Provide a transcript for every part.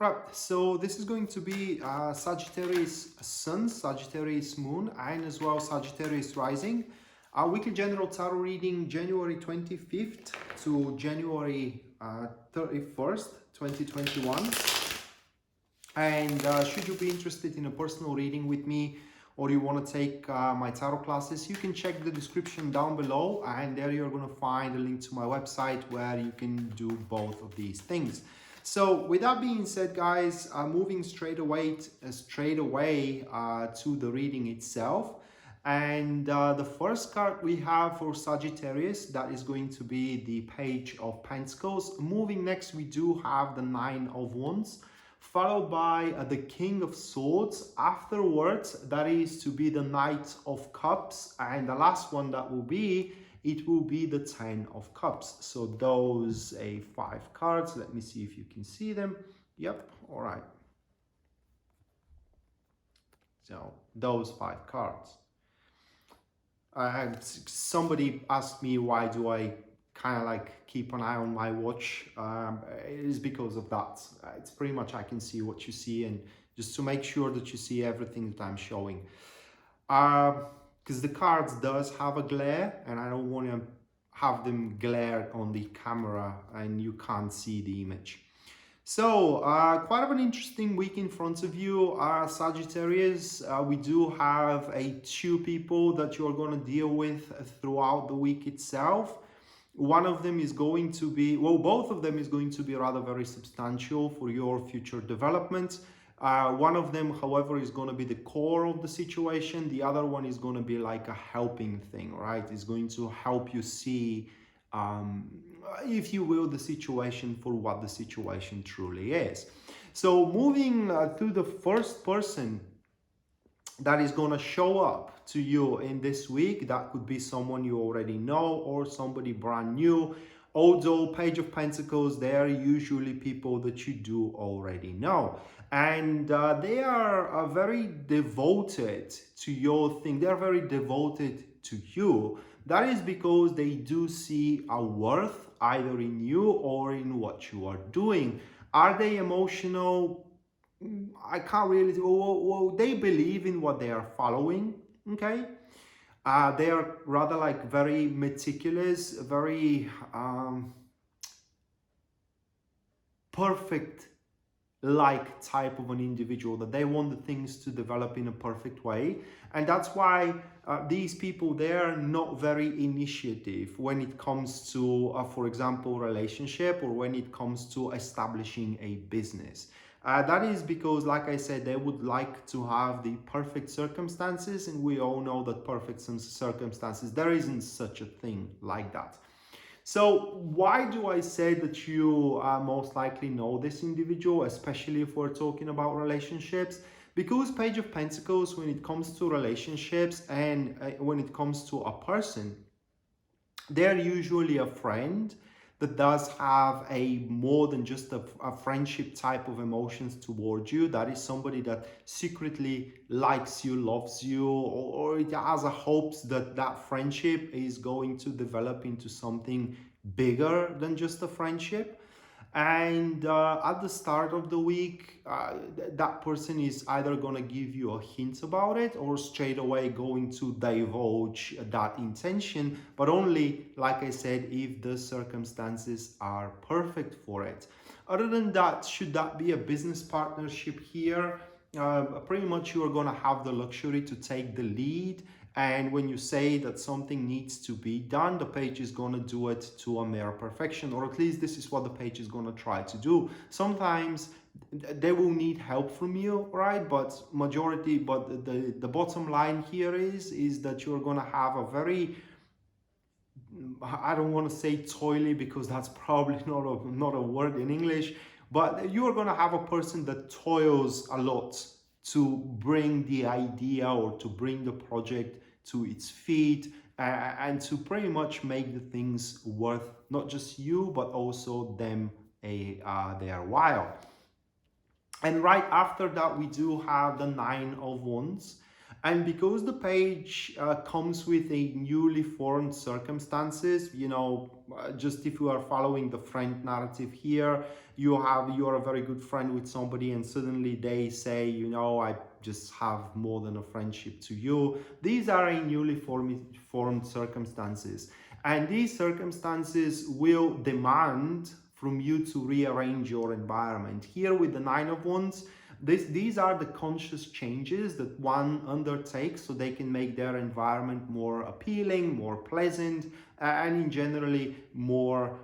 Right, so this is going to be Sagittarius Sun, Sagittarius Moon, and as well Sagittarius Rising. Our weekly general tarot reading January 25th to January 31st, 2021. And should you be interested in a personal reading with me, or you want to take my tarot classes, you can check the description down below, and there you're going to find a link to my website where you can do both of these things. So with that being said, guys, moving straight away to the reading itself. And the first card we have for Sagittarius, that is going to be the Page of Pentacles. Moving next, we do have the Nine of Wands, followed by the King of Swords. Afterwards, that is to be the Knight of Cups. And the last one that will be, it will be the Ten of Cups. So those 5 cards. Let me see if you can see them. Yep, all right. So those 5 cards. Somebody asked me, why do I kind of like keep an eye on my watch? It is because of that. It's pretty much I can see what you see, and just to make sure that you see everything that I'm showing. Because the cards does have a glare, and I don't want to have them glare on the camera and you can't see the image. So quite of an interesting week in front of you, Sagittarius. We do have 2 people that you're going to deal with throughout the week itself. One of them is going to be, well, both of them is going to be rather very substantial for your future development. One of them, however, is going to be the core of the situation. The other one is going to be like a helping thing, right? It's going to help you see, if you will, the situation for what the situation truly is. So moving to the first person that is going to show up to you in this week, that could be someone you already know or somebody brand new. Although Page of Pentacles, they are usually people that you do already know. And they are very devoted to your thing. They're very devoted to you. That is because they do see a worth either in you or in what you are doing. Are they emotional? I can't really, well, they believe in what they are following, okay? They are rather like very meticulous, very perfect like type of an individual, that they want the things to develop in a perfect way. And that's why these people, they are not very initiative when it comes to, for example, relationship, or when it comes to establishing a business. That is because, like I said, they would like to have the perfect circumstances, and we all know that perfect circumstances, there isn't such a thing like that. So why do I say that you most likely know this individual, especially if we're talking about relationships? Because Page of Pentacles, when it comes to relationships and when it comes to a person, they're usually a friend that does have a more than just a friendship type of emotions towards you. That is somebody that secretly likes you, loves you, or it has a hopes that that friendship is going to develop into something bigger than just a friendship. And at the start of the week, that person is either going to give you a hint about it, or straight away going to divulge that intention, but only, like I said, if the circumstances are perfect for it. Other than that, should that be a business partnership here, pretty much you are going to have the luxury to take the lead. And when you say that something needs to be done, the page is going to do it to a mere perfection, or at least this is what the page is going to try to do. Sometimes they will need help from you, right? But the bottom line here is that you're going to have a very, I don't want to say toily, because that's probably not a word in English, but you are going to have a person that toils a lot to bring the idea or to bring the project to its feet, and to pretty much make the things worth not just you but also them their while. And right after that, we do have the Nine of Wands. And because the page comes with a newly formed circumstances, just if you are following the friend narrative here, you are a very good friend with somebody and suddenly they say, I just have more than a friendship to you. These are a newly formed circumstances. And these circumstances will demand from you to rearrange your environment. Here with the Nine of Wands, these are the conscious changes that one undertakes so they can make their environment more appealing, more pleasant, and in generally more,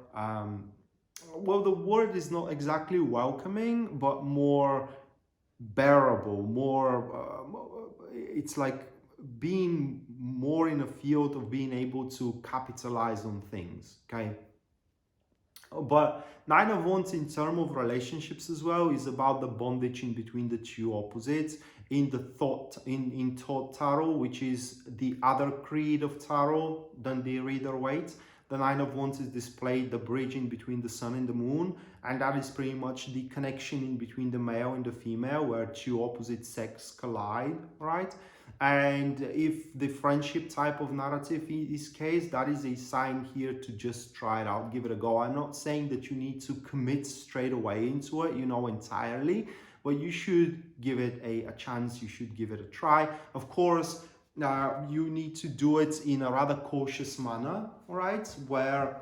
well, the word is not exactly welcoming, but more bearable, it's like being more in a field of being able to capitalize on things, okay? But Nine of Wands in terms of relationships as well is about the bondage in between the two opposites. In the Thought Tarot, which is the other creed of tarot than the Rider-Waite, the Nine of Wands is displayed the bridge in between the sun and the moon, and that is pretty much the connection in between the male and the female, where two opposite sex collide, right? And if the friendship type of narrative is case, that is a sign here to just try it out, give it a go. I'm not saying that you need to commit straight away into it, entirely, but you should give it a chance, you should give it a try. Of course, you need to do it in a rather cautious manner, right? Where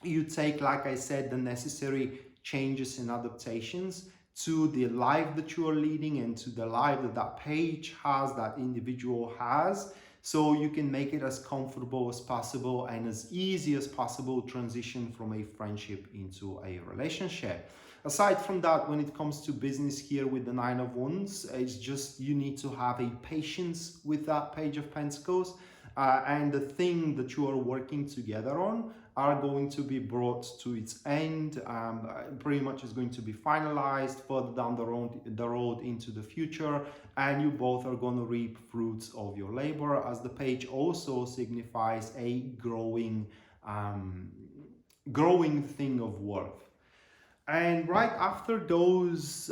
you take, like I said, the necessary changes and adaptations to the life that you are leading and to the life that that page has, that individual has, so you can make it as comfortable as possible and as easy as possible transition from a friendship into a relationship. Aside from that, when it comes to business here with the Nine of Wands, it's just you need to have a patience with that Page of Pentacles, and the thing that you are working together on are going to be brought to its end. Pretty much is going to be finalized further down the road into the future, and you both are going to reap fruits of your labor, as the page also signifies a growing thing of worth. And right after those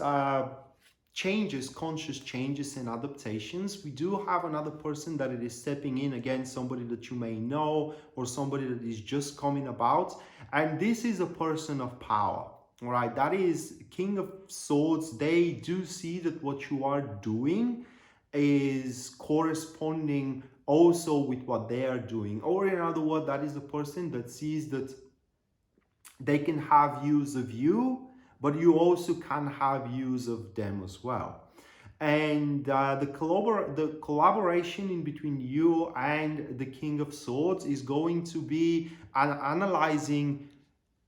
changes, conscious changes and adaptations, we do have another person that it is stepping in, again, somebody that you may know or somebody that is just coming about. And this is a person of power, all right? That is King of Swords. They do see that what you are doing is corresponding also with what they are doing. Or in other words, that is the person that sees that they can have use of you, but you also can have use of them as well. And the collaboration in between you and the King of Swords is going to be analyzing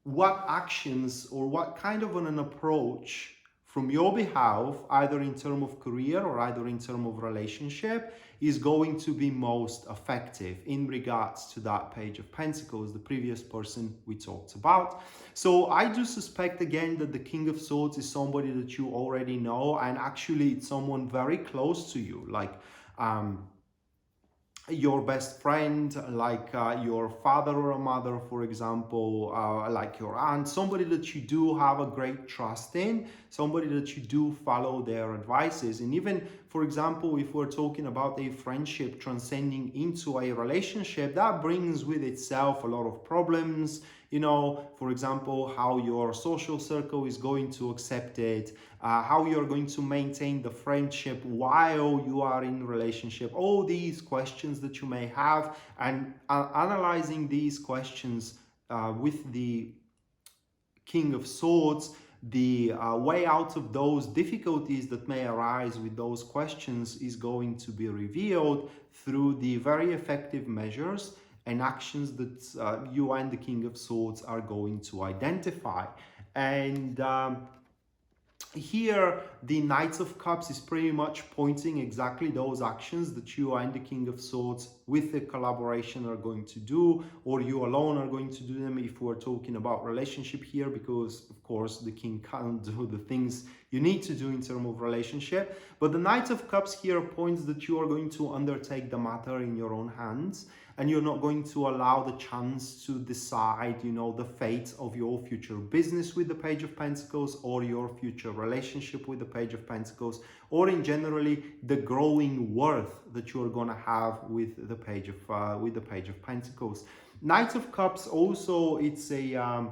what actions or what kind of an approach from your behalf, either in terms of career or either in terms of relationship, is going to be most effective in regards to that Page of Pentacles, the previous person we talked about. So I do suspect again that the King of Swords is somebody that you already know, and actually it's someone very close to you, like your best friend, like your father or a mother, for example, like your aunt, somebody that you do have a great trust in, somebody that you do follow their advices. And even, for example, if we're talking about a friendship transcending into a relationship, that brings with itself a lot of problems. For example, how your social circle is going to accept it, how you're going to maintain the friendship while you are in relationship, all these questions that you may have, and analyzing these questions with the King of Swords, the way out of those difficulties that may arise with those questions is going to be revealed through the very effective measures and actions that you and the King of Swords are going to identify. And here the Knight of Cups is pretty much pointing exactly those actions that you and the King of Swords with the collaboration are going to do, or you alone are going to do them if we're talking about relationship here, because of course the King can't do the things you need to do in terms of relationship. But the Knight of Cups here points that you are going to undertake the matter in your own hands, and you're not going to allow the chance to decide, you know, the fate of your future business with the Page of Pentacles, or your future relationship with the Page of Pentacles, or in generally the growing worth that you're going to have with the Page of Pentacles. Knight of Cups also, it's a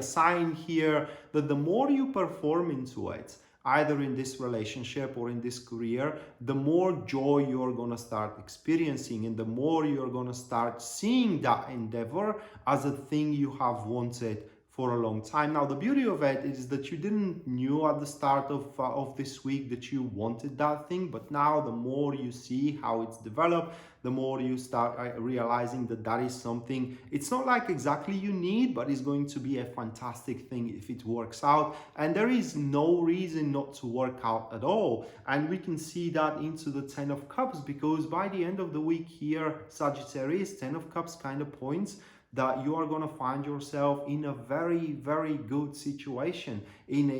sign here that the more you perform into it, either in this relationship or in this career, the more joy you're going to start experiencing, and the more you're going to start seeing that endeavor as a thing you have wanted for a long time. Now, the beauty of it is that you didn't knew at the start of this week that you wanted that thing, but now the more you see how it's developed, the more you start realizing that that is something, it's not like exactly you need, but it's going to be a fantastic thing if it works out. And there is no reason not to work out at all. And we can see that into the 10 of Cups, because by the end of the week here, Sagittarius, 10 of Cups kind of points that you are going to find yourself in a very, very good situation, in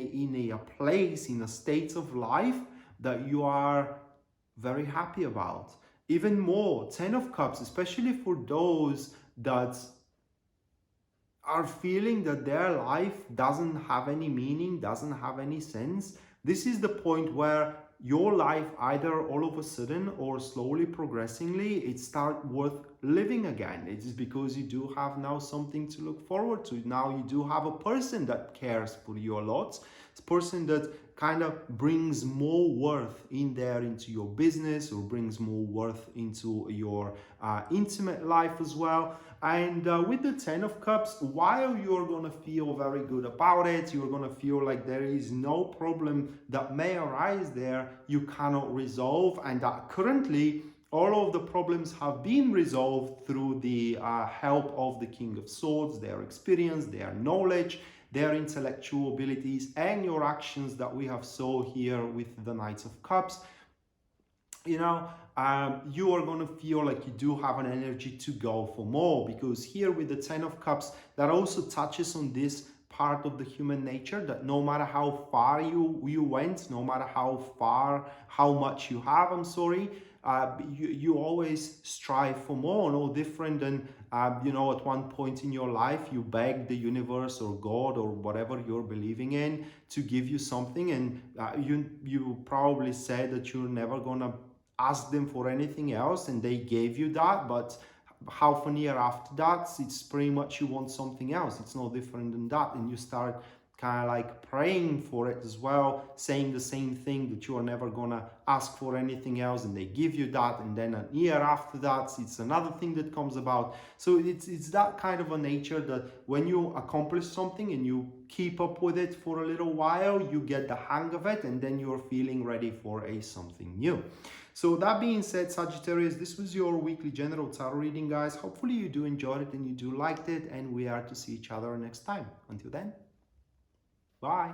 a place, in a state of life that you are very happy about. Even more, 10 of Cups, especially for those that are feeling that their life doesn't have any meaning, doesn't have any sense. This is the point where your life, either all of a sudden or slowly progressingly, it starts worth living again. It is because you do have now something to look forward to. Now you do have a person that cares for you a lot. It's a person that kind of brings more worth in there into your business, or brings more worth into your intimate life as well. And with the 10 of Cups, while you're going to feel very good about it, you're going to feel like there is no problem that may arise there you cannot resolve, and that currently all of the problems have been resolved through the help of the King of Swords, their experience, their knowledge, their intellectual abilities, and your actions that we have saw here with the Knights of Cups. You know, you are going to feel like you do have an energy to go for more, because here with the 10 of Cups, that also touches on this part of the human nature, that no matter how far you went, no matter how much you have, you always strive for more. No different than you know, at one point in your life you begged the universe or God or whatever you're believing in to give you something, and you probably said that you're never gonna ask them for anything else, and they gave you that, but half a year after that, it's pretty much you want something else. It's no different than that, and you start kind of like praying for it as well, saying the same thing, that you are never gonna ask for anything else, and they give you that, and then a year after that it's another thing that comes about. So it's that kind of a nature that when you accomplish something and you keep up with it for a little while, you get the hang of it, and then you're feeling ready for something new. So that being said, Sagittarius, this was your weekly general tarot reading, guys. Hopefully you do enjoy it and you do liked it, and we are to see each other next time. Until then, bye.